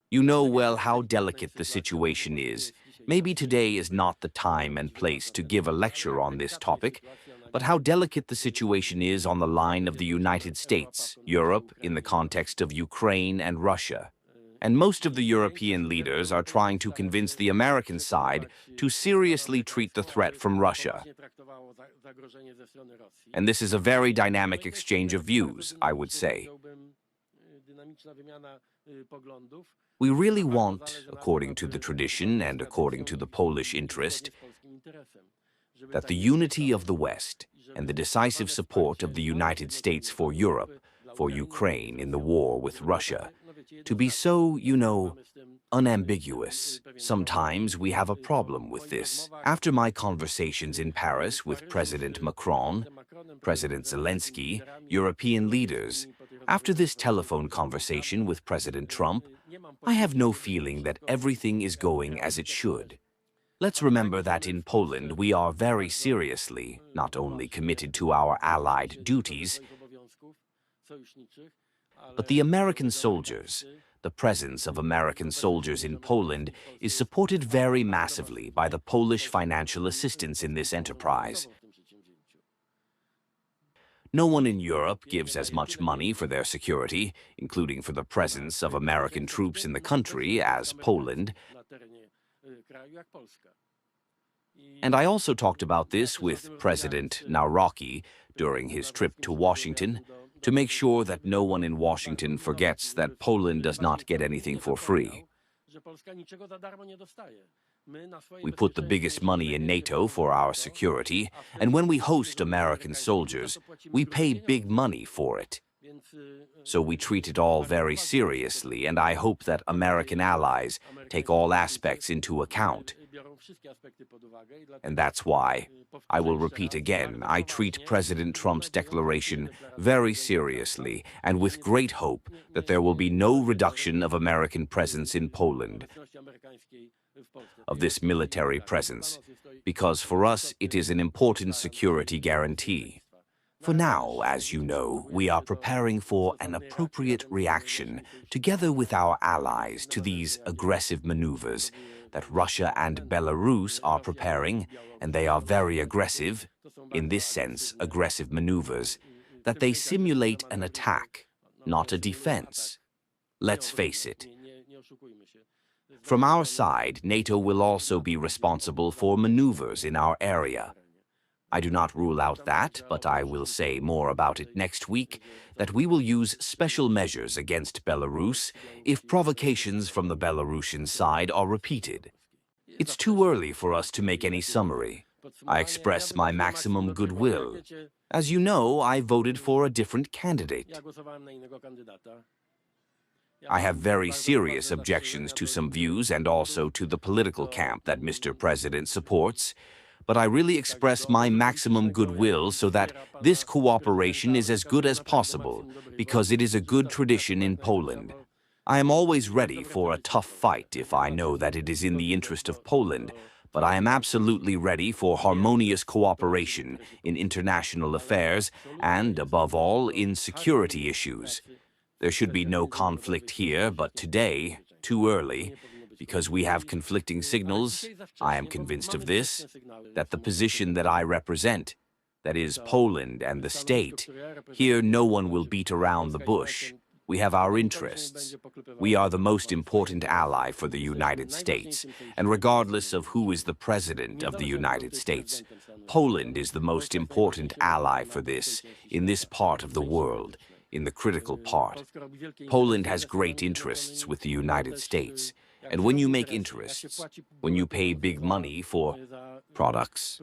You know well how delicate the situation is. Maybe today is not the time and place to give a lecture on this topic, but how delicate the situation is on the line of the United States, Europe, in the context of Ukraine and Russia. And most of the European leaders are trying to convince the American side to seriously treat the threat from Russia. And this is a very dynamic exchange of views, I would say. We really want, according to the tradition and according to the Polish interest, that the unity of the West and the decisive support of the United States for Europe, for Ukraine in the war with Russia, to be so, unambiguous. Sometimes we have a problem with this. After my conversations in Paris with President Macron, President Zelensky, European leaders, after this telephone conversation with President Trump, I have no feeling that everything is going as it should. Let's remember that in Poland we are very seriously not only committed to our allied duties, but the American soldiers, the presence of American soldiers in Poland is supported very massively by the Polish financial assistance in this enterprise. No one in Europe gives as much money for their security, including for the presence of American troops in the country, as Poland. And I also talked about this with President Nawrocki during his trip to Washington, to make sure that no one in Washington forgets that Poland does not get anything for free. We put the biggest money in NATO for our security, and when we host American soldiers, we pay big money for it. So we treat it all very seriously, and I hope that American allies take all aspects into account. And that's why, I will repeat again, I treat President Trump's declaration very seriously and with great hope that there will be no reduction of American presence in Poland, of this military presence, because for us it is an important security guarantee. For now, as you know, we are preparing for an appropriate reaction, together with our allies, to these aggressive maneuvers that Russia and Belarus are preparing, and they are very aggressive, in this sense, aggressive maneuvers, that they simulate an attack, not a defense. Let's face it. From our side, NATO will also be responsible for maneuvers in our area. I do not rule out that, but I will say more about it next week, that we will use special measures against Belarus if provocations from the Belarusian side are repeated. It's too early for us to make any summary. I express my maximum goodwill. As you know, I voted for a different candidate. I have very serious objections to some views and also to the political camp that Mr. President supports, but I really express my maximum goodwill so that this cooperation is as good as possible, because it is a good tradition in Poland. I am always ready for a tough fight if I know that it is in the interest of Poland, but I am absolutely ready for harmonious cooperation in international affairs and, above all, in security issues. There should be no conflict here, but today, too early, because we have conflicting signals, I am convinced of this, that the position that I represent, that is Poland and the state, here no one will beat around the bush. We have our interests. We are the most important ally for the United States, and regardless of who is the president of the United States, Poland is the most important ally for this, in this part of the world, in the critical part. Poland has great interests with the United States. And when you make interests, when you pay big money for products,